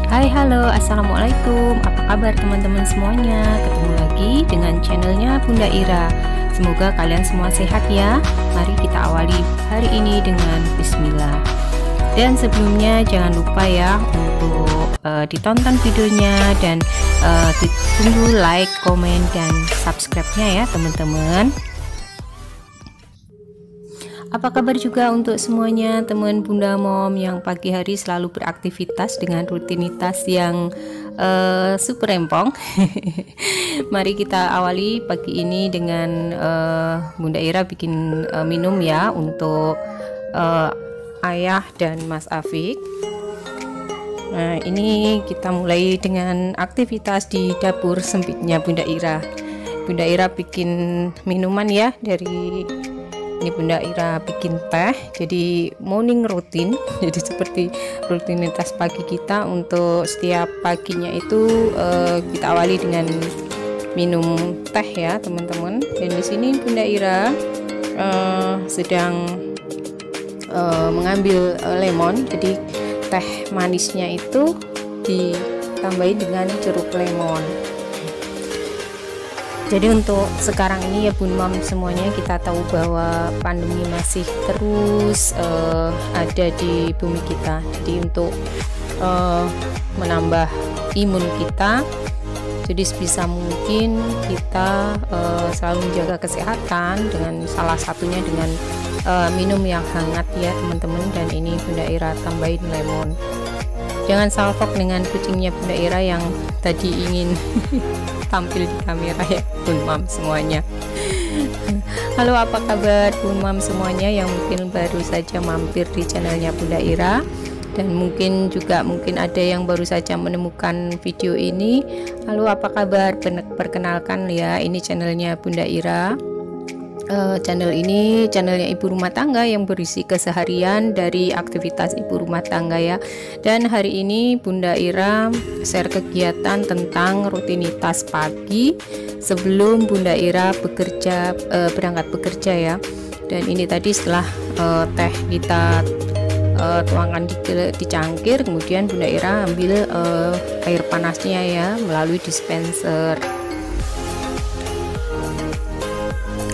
Hai, halo, assalamualaikum. Apa kabar teman-teman semuanya? Ketemu lagi dengan channelnya Bunda Ira. Semoga kalian semua sehat ya. Mari kita awali hari ini dengan bismillah. Dan sebelumnya jangan lupa ya untuk ditonton videonya dan ditunggu like, komen, dan subscribe-nya ya teman-teman. Apa kabar juga untuk semuanya teman Bunda Mom yang pagi hari selalu beraktivitas dengan rutinitas yang super rempong. Mari kita awali pagi ini dengan Bunda Ira bikin minum ya untuk Ayah dan Mas Afik. Nah, ini kita mulai dengan aktivitas di dapur sempitnya Bunda Ira. Bunda Ira bikin minuman ya, dari ini Bunda Ira bikin teh, jadi morning routine. Jadi seperti rutinitas pagi kita untuk setiap paginya itu kita awali dengan minum teh ya teman-teman. Dan di sini Bunda Ira sedang mengambil lemon, jadi teh manisnya itu ditambahin dengan jeruk lemon. Jadi untuk sekarang ini ya Bun Mam semuanya, kita tahu bahwa pandemi masih terus ada di bumi kita. Jadi untuk menambah imun kita, jadi sebisa mungkin kita selalu menjaga kesehatan dengan salah satunya dengan minum yang hangat ya teman-teman. Dan ini Bunda Ira tambahin lemon. Jangan salfok dengan kucingnya Bunda Ira yang tadi ingin tampil di kamera ya Bun Mam semuanya. Halo, apa kabar Bun Mam semuanya yang mungkin baru saja mampir di channelnya Bunda Ira, dan mungkin ada yang baru saja menemukan video ini. Halo, apa kabar? Perkenalkan ya, ini channelnya Bunda Ira. Channel ini channelnya ibu rumah tangga yang berisi keseharian dari aktivitas ibu rumah tangga ya. Dan hari ini Bunda Ira share kegiatan tentang rutinitas pagi sebelum Bunda Ira berangkat bekerja ya. Dan ini tadi setelah teh kita tuangkan di cangkir, kemudian Bunda Ira ambil air panasnya ya melalui dispenser.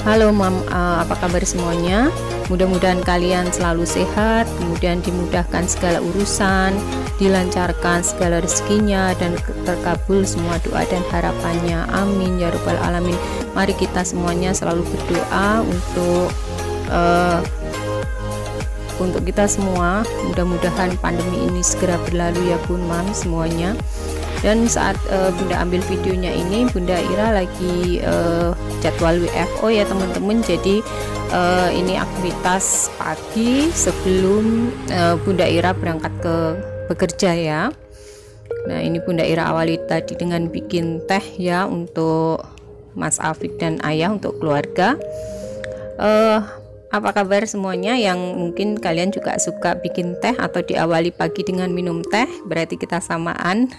Halo Mam, apa kabar semuanya? Mudah-mudahan kalian selalu sehat, kemudian dimudahkan segala urusan, dilancarkan segala rezekinya, dan terkabul semua doa dan harapannya. Amin ya rabbal alamin. Mari kita semuanya selalu berdoa untuk kita semua. Mudah-mudahan pandemi ini segera berlalu ya Bun Mam semuanya. Dan saat Bunda ambil videonya ini, Bunda Ira lagi jadwal WFO ya teman-teman. Jadi ini aktivitas pagi sebelum Bunda Ira berangkat ke bekerja ya. Nah, ini Bunda Ira awali tadi dengan bikin teh ya untuk Mas Afik dan Ayah, untuk keluarga. Apa kabar semuanya yang mungkin kalian juga suka bikin teh atau diawali pagi dengan minum teh? Berarti kita samaan.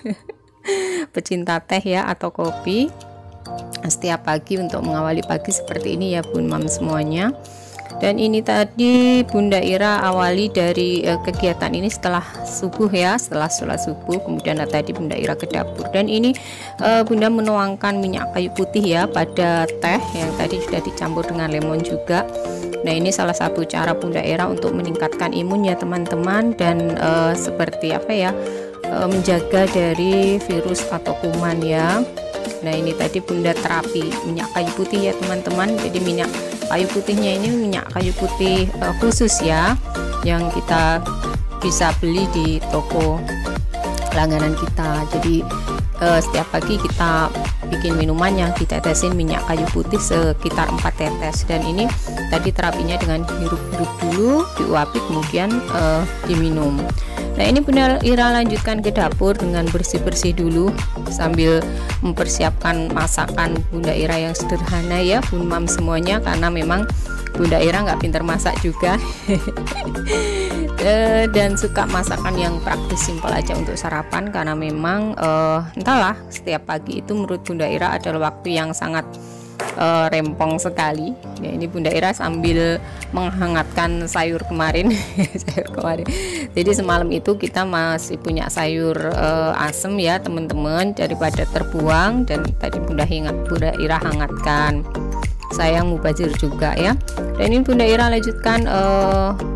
Pecinta teh ya atau kopi setiap pagi untuk mengawali pagi seperti ini ya Bun Mam semuanya. Dan ini tadi Bunda Ira awali dari kegiatan ini setelah subuh ya, setelah sholat subuh. Kemudian tadi Bunda Ira ke dapur, dan ini Bunda menuangkan minyak kayu putih ya pada teh yang tadi sudah dicampur dengan lemon juga. Nah, ini salah satu cara Bunda Ira untuk meningkatkan imun ya teman-teman, dan seperti apa ya, menjaga dari virus atau kuman ya. Nah, ini tadi Bunda terapi minyak kayu putih ya teman-teman. Jadi minyak kayu putihnya ini minyak kayu putih khusus ya, yang kita bisa beli di toko langganan kita. Jadi setiap pagi kita bikin minuman yang ditetesin minyak kayu putih sekitar 4 tetes. Dan ini tadi terapinya dengan hirup-hirup dulu, diuapi, kemudian diminum. Nah, ini Bunda Ira lanjutkan ke dapur dengan bersih-bersih dulu sambil mempersiapkan masakan Bunda Ira yang sederhana ya Bun Mam semuanya, karena memang Bunda Ira nggak pintar masak juga. Dan suka masakan yang praktis, simpel aja untuk sarapan, karena memang entahlah, setiap pagi itu menurut Bunda Ira adalah waktu yang sangat rempong sekali ya. Ini Bunda Ira sambil menghangatkan sayur kemarin sayur kemarin. Jadi semalam itu kita masih punya sayur asem ya teman-teman, daripada terbuang, dan tadi Bunda Ira hangatkan. Sayang mubazir juga ya. Dan ini Bunda Ira lanjutkan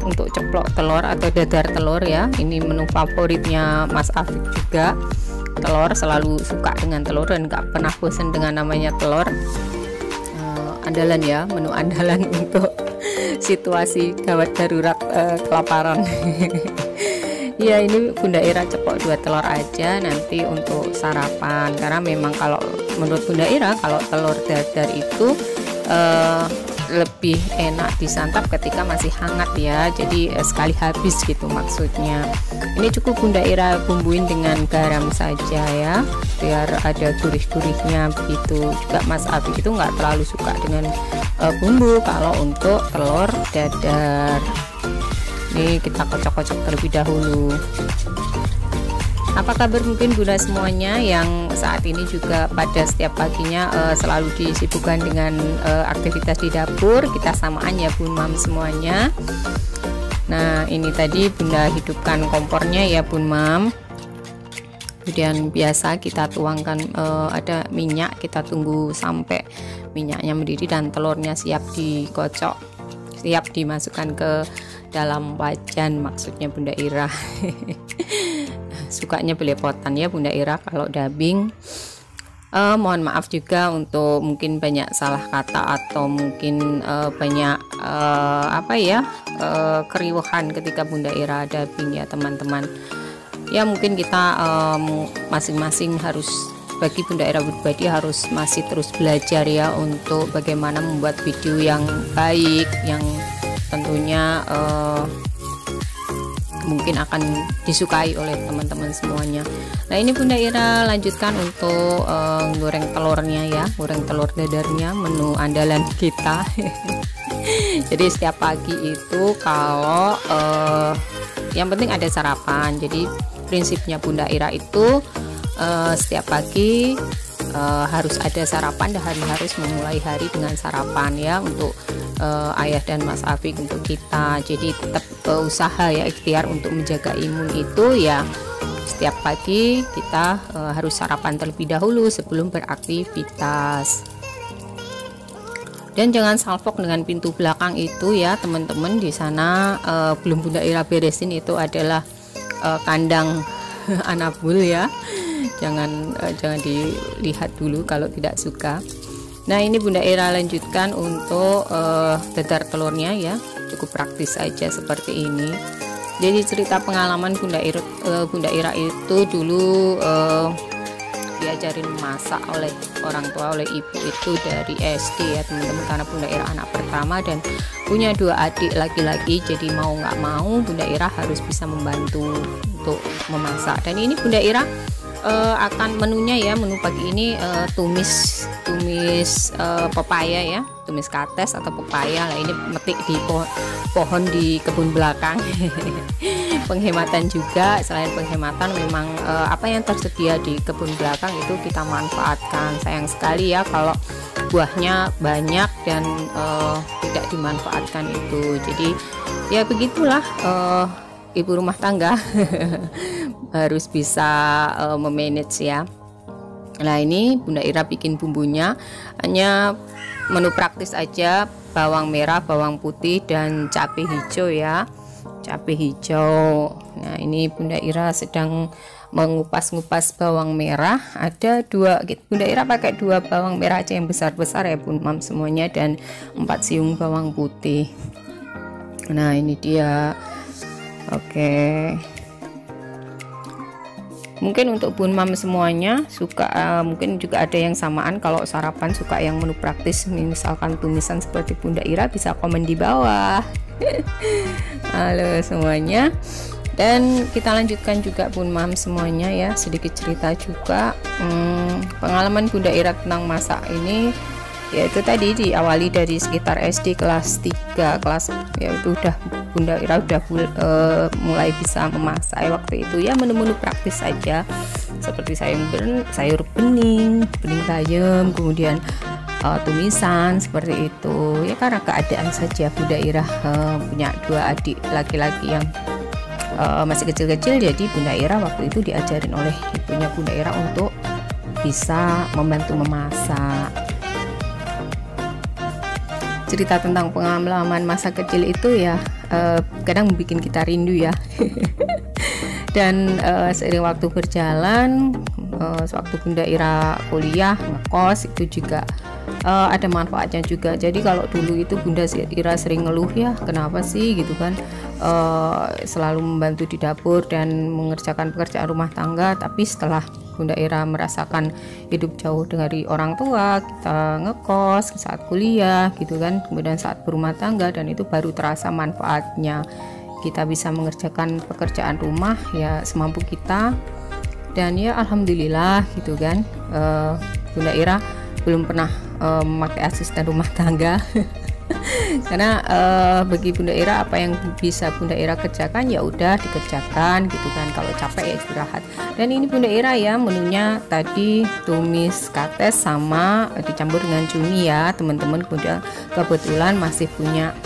untuk ceplok telur atau dadar telur ya. Ini menu favoritnya Mas Afif juga. Telur, selalu suka dengan telur dan gak pernah bosan dengan namanya telur. Andalan ya, menu andalan untuk situasi gawat darurat kelaparan. Ya, ini Bunda Ira ceplok 2 telur aja nanti untuk sarapan, karena memang kalau menurut Bunda Ira kalau telur dadar itu lebih enak disantap ketika masih hangat ya, jadi sekali habis gitu maksudnya. Ini cukup Bunda Ira bumbuin dengan garam saja ya, biar ada gurih-gurihnya begitu. Juga Mas Abi itu nggak terlalu suka dengan bumbu kalau untuk telur dadar. Ini kita kocok-kocok terlebih dahulu. Apa kabar mungkin Bunda semuanya yang saat ini juga pada setiap paginya selalu disibukkan dengan aktivitas di dapur. Kita samaan ya Bun Mam semuanya. Nah, ini tadi Bunda hidupkan kompornya ya Bun Mam. Kemudian biasa kita tuangkan ada minyak, kita tunggu sampai minyaknya mendidih dan telurnya siap dikocok, siap dimasukkan ke dalam wajan maksudnya Bunda Ira. Sukanya belepotan ya Bunda Ira kalau dubbing. Mohon maaf juga untuk mungkin banyak salah kata atau mungkin banyak keriuhan ketika Bunda Ira dubbing ya teman-teman. Ya mungkin kita masing-masing harus, bagi Bunda Ira pribadi harus masih terus belajar ya untuk bagaimana membuat video yang baik, yang tentunya mungkin akan disukai oleh teman-teman semuanya. Nah, ini Bunda Ira lanjutkan untuk goreng telurnya ya, goreng telur dadarnya, menu andalan kita. Jadi setiap pagi itu kalau yang penting ada sarapan. Jadi prinsipnya Bunda Ira itu setiap pagi harus ada sarapan dan harus memulai hari dengan sarapan ya, untuk ayah dan Mas Afik, untuk kita. Jadi tetap usaha ya, ikhtiar untuk menjaga imun itu ya, setiap pagi kita harus sarapan terlebih dahulu sebelum beraktivitas. Dan jangan salfok dengan pintu belakang itu ya teman-teman. Di sana belum Bunda Ira beresin, itu adalah kandang anabul ya. Jangan dilihat dulu kalau tidak suka. Nah, ini Bunda Ira lanjutkan untuk dadar telurnya ya, cukup praktis aja seperti ini. Jadi cerita pengalaman Bunda Ira itu dulu diajarin masak oleh orang tua, oleh ibu itu dari SD ya teman-teman, karena Bunda Ira anak pertama dan punya 2 adik laki-laki. Jadi mau nggak mau Bunda Ira harus bisa membantu untuk memasak. Dan ini Bunda Ira akan menunya ya, menu pagi ini tumis pepaya ya, tumis kates atau pepaya lah. Ini metik di pohon di kebun belakang. Penghematan juga, selain penghematan memang apa yang tersedia di kebun belakang itu kita manfaatkan. Sayang sekali ya kalau buahnya banyak dan tidak dimanfaatkan itu. Jadi ya begitulah ibu rumah tangga. Harus bisa memanage ya. Nah, ini Bunda Ira bikin bumbunya hanya menu praktis aja, bawang merah, bawang putih dan cabai hijau ya, cabai hijau. Nah, ini Bunda Ira sedang mengupas-ngupas bawang merah. Ada 2 gitu. Bunda Ira pakai 2 bawang merah aja yang besar-besar ya Bun Mam semuanya, dan 4 siung bawang putih. Nah, ini dia. Oke. Mungkin untuk Bun Mam semuanya suka mungkin juga ada yang samaan, kalau sarapan suka yang menu praktis misalkan tumisan seperti Bunda Ira, bisa komen di bawah. Halo semuanya. Dan kita lanjutkan juga Bun Mam semuanya ya, sedikit cerita juga pengalaman Bunda Ira tentang masak ini, yaitu tadi diawali dari sekitar SD kelas 3 kelas ya, itu udah Bunda Ira udah mulai bisa memasak waktu itu ya, menu-menu praktis saja seperti sayur bening bayam, kemudian tumisan seperti itu ya, karena keadaan saja Bunda Ira punya 2 adik laki-laki yang masih kecil-kecil, jadi Bunda Ira waktu itu diajarin oleh ibunya Bunda Ira untuk bisa membantu memasak. Cerita tentang pengalaman masa kecil itu ya kadang bikin kita rindu ya. Dan seiring waktu berjalan, sewaktu Bunda Ira kuliah ngekos itu juga ada manfaatnya juga. Jadi kalau dulu itu Bunda Ira sering ngeluh ya, kenapa sih gitu kan, selalu membantu di dapur dan mengerjakan pekerjaan rumah tangga, tapi setelah Bunda Ira merasakan hidup jauh dari orang tua, kita ngekos saat kuliah gitu kan, kemudian saat berumah tangga, dan itu baru terasa manfaatnya. Kita bisa mengerjakan pekerjaan rumah ya semampu kita, dan ya alhamdulillah gitu kan. Bunda Ira belum pernah memakai asisten rumah tangga karena bagi Bunda Ira apa yang bisa Bunda Ira kerjakan ya udah dikerjakan gitu kan, kalau capek ya istirahat. Dan ini Bunda Ira ya menunya tadi tumis kates sama dicampur dengan cumi ya teman-teman. Kebetulan masih punya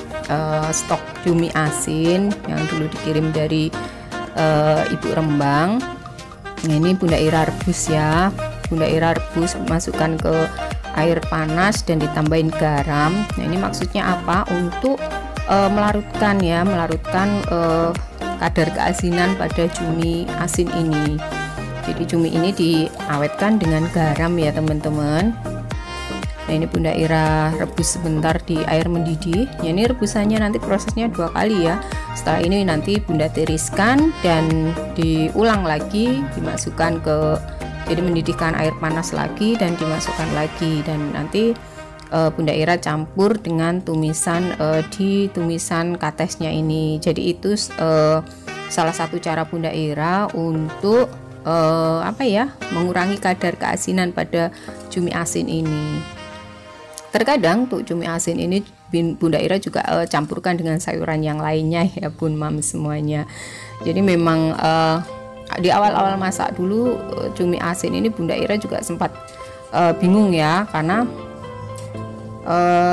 stok cumi asin yang dulu dikirim dari Ibu Rembang. Nah ini Bunda Ira rebus ya, Bunda Ira rebus, masukkan ke air panas dan ditambahin garam. Nah ini maksudnya apa? Untuk melarutkan ya, melarutkan kadar keasinan pada cumi asin ini. Jadi cumi ini diawetkan dengan garam ya teman-teman. Nah ini Bunda Ira rebus sebentar di air mendidih. Ya, ini rebusannya nanti prosesnya 2 kali ya. Setelah ini nanti Bunda tiriskan dan diulang lagi, dimasukkan ke, jadi mendidihkan air panas lagi dan dimasukkan lagi, dan nanti Bunda Ira campur dengan tumisan di tumisan katesnya ini. Jadi itu salah satu cara Bunda Ira untuk mengurangi kadar keasinan pada cumi asin ini. Terkadang tuh cumi asin ini Bunda Ira juga campurkan dengan sayuran yang lainnya ya Bun Mam semuanya. Jadi memang di awal-awal masak dulu cumi asin ini Bunda Ira juga sempat bingung ya, karena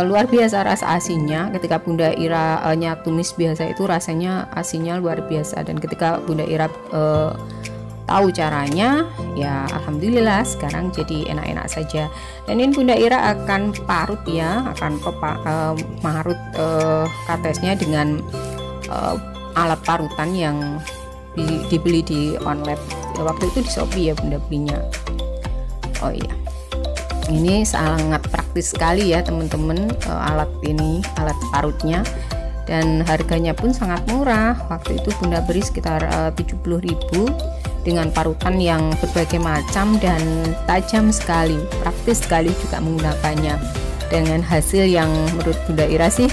luar biasa rasa asinnya. Ketika Bunda Ira tumis biasa itu rasanya asinnya luar biasa, dan ketika Bunda Ira tahu caranya ya alhamdulillah sekarang jadi enak-enak saja. Dan ini Bunda Ira akan parut ya, akan marut katesnya dengan alat parutan yang dibeli di online ya, waktu itu di Shopee ya Bunda belinya. Oh iya, ini sangat praktis sekali ya teman-teman, alat ini, alat parutnya, dan harganya pun sangat murah. Waktu itu Bunda beri sekitar 70.000 dengan parutan yang berbagai macam dan tajam sekali, praktis sekali juga menggunakannya, dengan hasil yang menurut Bunda Ira sih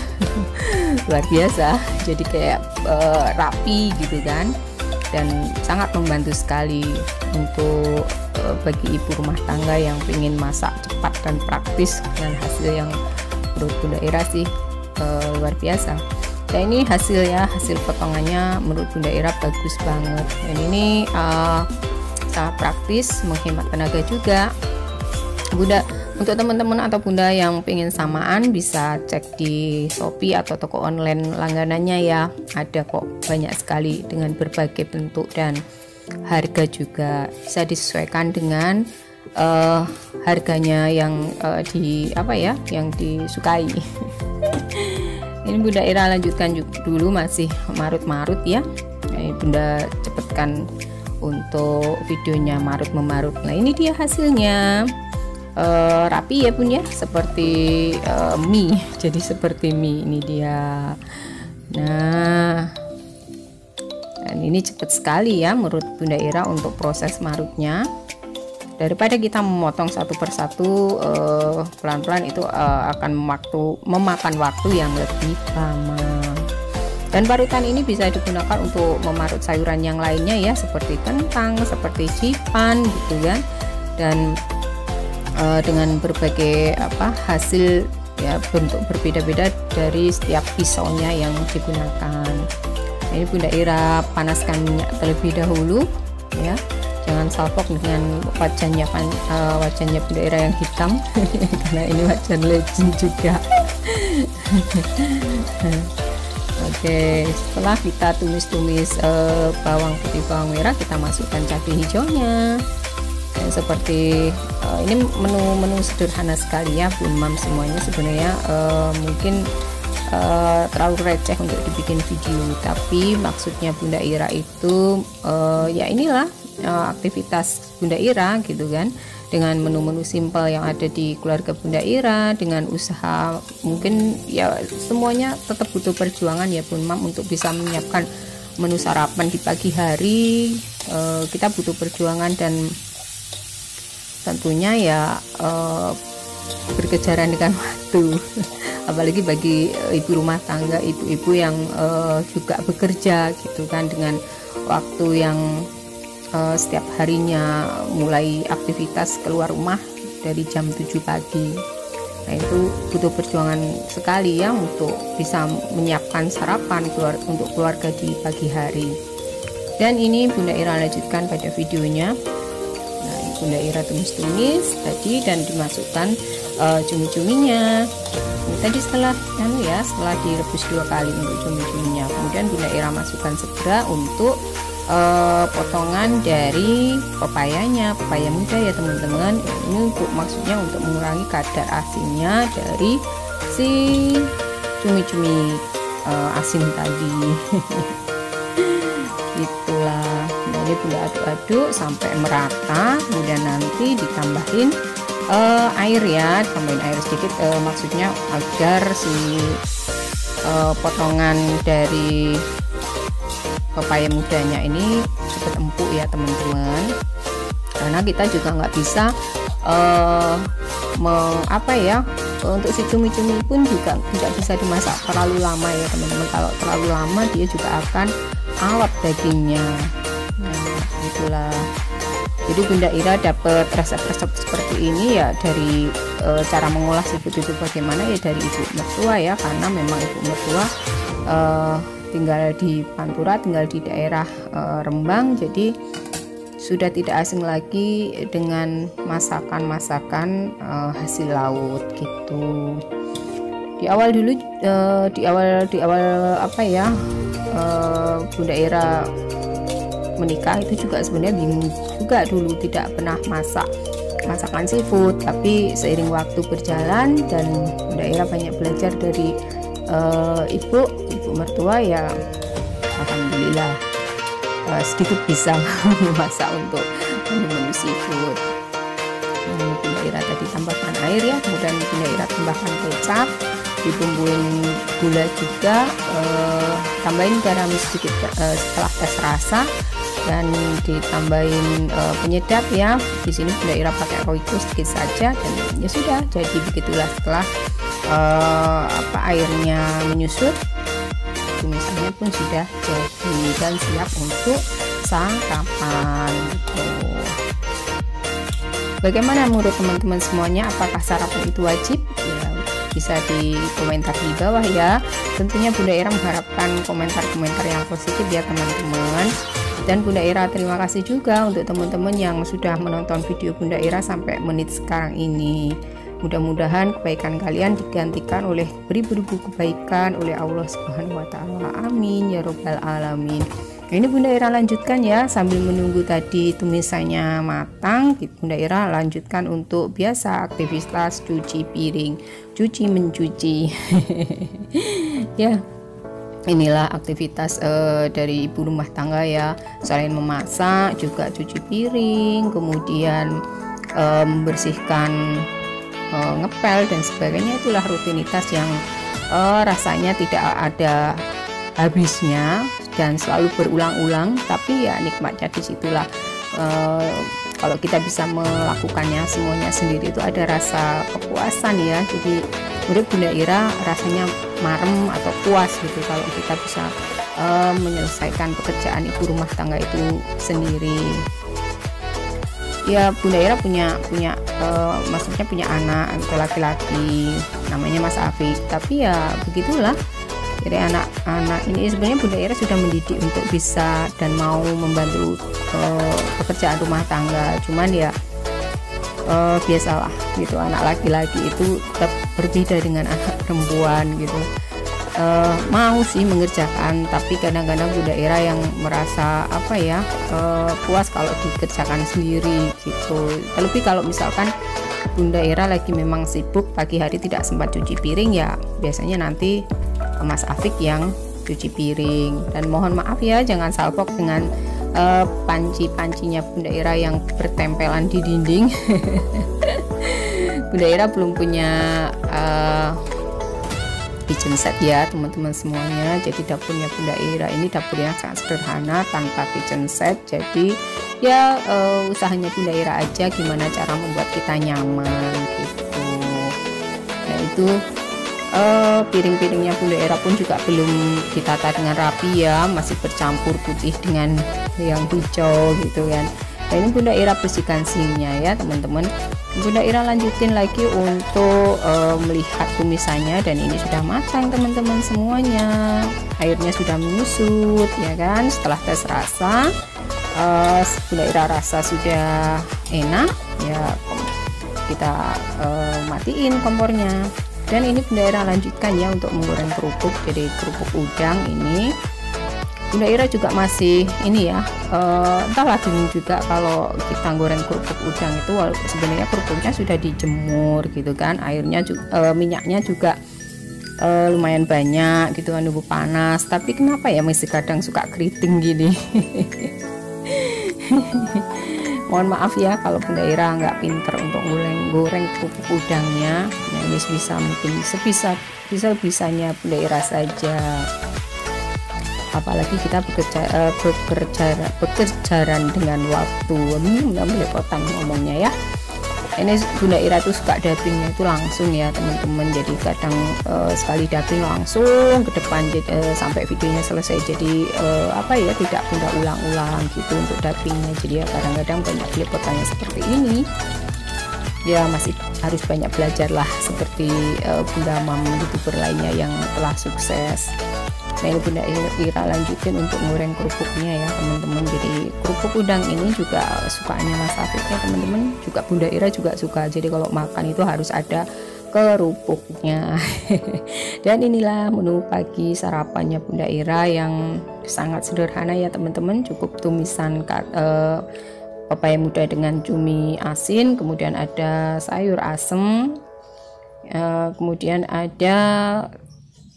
luar biasa. Jadi kayak rapi gitu kan, dan sangat membantu sekali untuk bagi ibu rumah tangga yang ingin masak cepat dan praktis, dengan hasil yang menurut Bunda Ira sih luar biasa. Nah ini hasilnya, hasil potongannya menurut Bunda Ira bagus banget, dan ini sangat praktis, menghemat tenaga juga. Bunda, untuk teman-teman atau Bunda yang pengen samaan bisa cek di Shopee atau toko online langganannya ya, ada kok banyak sekali dengan berbagai bentuk dan harga juga, bisa disesuaikan dengan harganya yang yang disukai. Ini Bunda Ira lanjutkan dulu, masih marut-marut ya. Ini Bunda cepatkan untuk videonya marut memarut. Nah ini dia hasilnya, rapi ya Bun ya, seperti mie. Jadi seperti mie ini dia. Nah, dan ini cepat sekali ya menurut Bunda Ira untuk proses marutnya. Daripada kita memotong satu persatu pelan-pelan, itu akan memakan waktu yang lebih lama. Dan parutan ini bisa digunakan untuk memarut sayuran yang lainnya ya, seperti kentang, seperti jipan gitu kan, dan dengan berbagai hasil ya, bentuk berbeda-beda dari setiap pisaunya yang digunakan. Ini Bunda Ira panaskan minyak terlebih dahulu ya. jangan salfok dengan wajannya wajannya Bunda Ira yang hitam karena ini wajan legend juga. Oke, setelah kita tumis-tumis bawang putih bawang merah, kita masukkan cabai hijaunya. Dan seperti ini menu sederhana sekali ya Bun Mam, semuanya sebenarnya mungkin terlalu receh untuk dibikin video, tapi maksudnya Bunda Ira itu ya inilah aktivitas Bunda Ira gitu kan, dengan menu-menu simpel yang ada di keluarga Bunda Ira, dengan usaha mungkin ya semuanya tetap butuh perjuangan ya Bun Mam untuk bisa menyiapkan menu sarapan di pagi hari. Kita butuh perjuangan dan tentunya ya berkejaran dengan waktu. Apalagi bagi ibu rumah tangga, ibu-ibu yang juga bekerja gitu kan, dengan waktu yang setiap harinya mulai aktivitas keluar rumah dari jam 7 pagi. Nah itu butuh perjuangan sekali ya untuk bisa menyiapkan sarapan untuk keluarga di pagi hari. Dan ini Bunda Ira lanjutkan pada videonya. Nah Bunda Ira tumis-tumis tadi dan dimasukkan cumi-cuminya. Ini tadi setelah direbus 2 kali untuk cumi-cuminya. Kemudian Bunda Ira masukkan segera untuk potongan dari pepayanya, pepaya muda ya teman-teman. Ini untuk maksudnya untuk mengurangi kadar asinnya dari si cumi-cumi asin tadi. Itulah. Nah, ini Bunda aduk-aduk sampai merata, kemudian nanti ditambahin air ya, tambahin air sedikit, maksudnya agar si potongan dari pepaya mudanya ini cepat empuk ya teman-teman, karena kita juga nggak bisa untuk si cumi-cumi pun juga tidak bisa dimasak terlalu lama ya teman-teman. Kalau terlalu lama dia juga akan awet dagingnya. Nah itulah, jadi Bunda Ira dapat resep-resep seperti ini ya dari cara mengolah seafood itu bagaimana ya dari ibu mertua ya, karena memang ibu mertua tinggal di Pantura, tinggal di daerah Rembang, jadi sudah tidak asing lagi dengan masakan-masakan hasil laut gitu. Di awal Bunda Ira menikah itu juga sebenarnya bingung juga dulu, tidak pernah masakan seafood, tapi seiring waktu berjalan dan Bunda Ira banyak belajar dari ibu mertua ya, alhamdulillah sedikit bisa memasak untuk menu seafood. Bunda Ira tadi tambahkan air ya, kemudian Bunda Ira tambahkan kecap, dibumbuin gula juga, tambahin garam sedikit setelah tes rasa, dan ditambahin penyedap ya. Di sini Bunda Ira pakai Royco sedikit saja, dan ya sudah jadi begitulah. Setelah airnya menyusut, tumisannya pun sudah jadi dan siap untuk sarapan gitu. Bagaimana menurut teman-teman semuanya, apakah sarapan itu wajib? Ya, bisa di komentar di bawah ya. Tentunya Bunda Ira mengharapkan komentar-komentar yang positif ya teman-teman. Dan Bunda Ira terima kasih juga untuk teman-teman yang sudah menonton video Bunda Ira sampai menit sekarang ini. Mudah-mudahan kebaikan kalian digantikan oleh beribu-ribu kebaikan oleh Allah Subhanahu wa Ta'ala. Amin ya Robbal Alamin. Ini Bunda Ira lanjutkan ya, sambil menunggu tadi tumisannya matang, Bunda Ira lanjutkan untuk biasa aktivitas cuci piring, cuci mencuci. Ya, inilah aktivitas dari ibu rumah tangga ya. Selain memasak juga cuci piring, kemudian membersihkan, ngepel dan sebagainya. Itulah rutinitas yang rasanya tidak ada habisnya dan selalu berulang-ulang, tapi ya nikmatnya disitulah. Kalau kita bisa melakukannya semuanya sendiri itu ada rasa kepuasan ya. Jadi menurut Bunda Ira rasanya marem atau puas gitu kalau kita bisa menyelesaikan pekerjaan ibu rumah tangga itu sendiri. Ya Bunda Ira maksudnya punya anak laki-laki namanya Mas Afik, tapi ya begitulah Jadi anak-anak ini sebenarnya Bunda Ira sudah mendidik untuk bisa dan mau membantu pekerjaan rumah tangga, cuman ya biasalah gitu, anak laki-laki itu tetap berbeda dengan anak perempuan gitu. Mau sih mengerjakan, tapi kadang-kadang Bunda Ira yang merasa apa ya, puas kalau dikerjakan sendiri gitu. Terlebih kalau misalkan Bunda Ira lagi memang sibuk pagi hari tidak sempat cuci piring, ya biasanya nanti Mas Afik yang cuci piring. Dan mohon maaf ya, jangan salpok dengan panci-pancinya Bunda Ira yang bertempelan di dinding. Bunda Ira belum punya kitchen set ya teman-teman semuanya. Jadi dapurnya Bunda Ira ini dapur yang sangat sederhana tanpa kitchen set. Jadi ya usahanya Bunda Ira aja gimana cara membuat kita nyaman gitu. Nah itu piring-piringnya Bunda Ira pun juga belum ditata dengan rapi ya, masih bercampur putih dengan yang hijau gitu kan. Nah ini Bunda Ira bersihkan sinknya ya teman-teman. Bunda Ira lanjutin lagi untuk melihat tumisannya, dan ini sudah matang teman-teman semuanya. Airnya sudah menyusut ya kan. Setelah tes rasa, Bunda Ira rasa sudah enak ya, kita matiin kompornya. Dan ini Bunda Ira lanjutkan ya untuk menggoreng kerupuk. Jadi kerupuk udang ini Bunda Ira juga masih ini ya, entahlah bingung juga kalau kita goreng kerupuk udang itu, sebenarnya kerupuknya sudah dijemur gitu kan, airnya juga, minyaknya juga lumayan banyak gitu kan, nunggu panas, tapi kenapa ya masih kadang suka keriting gini. Mohon maaf ya kalau Bunda Ira nggak pinter untuk goreng kerupuk udangnya. Nah ini mungkin sebisanya Bunda Ira saja. Apalagi kita bekerjaan dengan waktu, belepotan ngomongnya ya. Ini Bunda Ira tuh suka dubbingnya itu langsung ya teman-teman. Jadi kadang sekali dubbing langsung ke depan sampai videonya selesai. Jadi apa ya, tidak Bunda ulang-ulang gitu untuk dubbingnya. Jadi ya kadang-kadang banyak belepotannya seperti ini. Ya masih harus banyak belajar lah seperti Bunda Mam YouTuber lainnya yang telah sukses. Nah ini Bunda Ira lanjutin untuk goreng kerupuknya ya teman-teman. Jadi kerupuk udang ini juga sukaannya Mas Afik ya teman-teman, juga Bunda Ira juga suka. Jadi kalau makan itu harus ada kerupuknya. Dan inilah menu pagi sarapannya Bunda Ira yang sangat sederhana ya teman-teman. Cukup tumisan pepaya muda dengan cumi asin, kemudian ada sayur asem, kemudian ada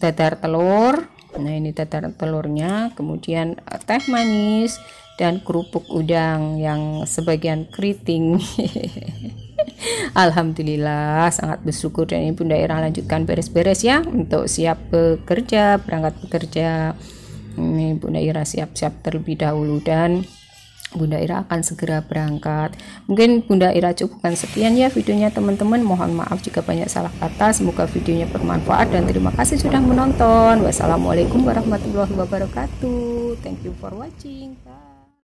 dadar telur. Nah ini dadar telurnya, kemudian teh manis dan kerupuk udang yang sebagian keriting. Alhamdulillah sangat bersyukur. Dan ini Bunda Ira lanjutkan beres-beres ya untuk siap bekerja, berangkat bekerja. Ini Bunda Ira siap-siap terlebih dahulu dan Bunda Ira akan segera berangkat. Mungkin Bunda Ira cukupkan sekian ya videonya teman-teman. Mohon maaf jika banyak salah kata. Semoga videonya bermanfaat dan terima kasih sudah menonton. Wassalamualaikum warahmatullahi wabarakatuh. Thank you for watching. Bye.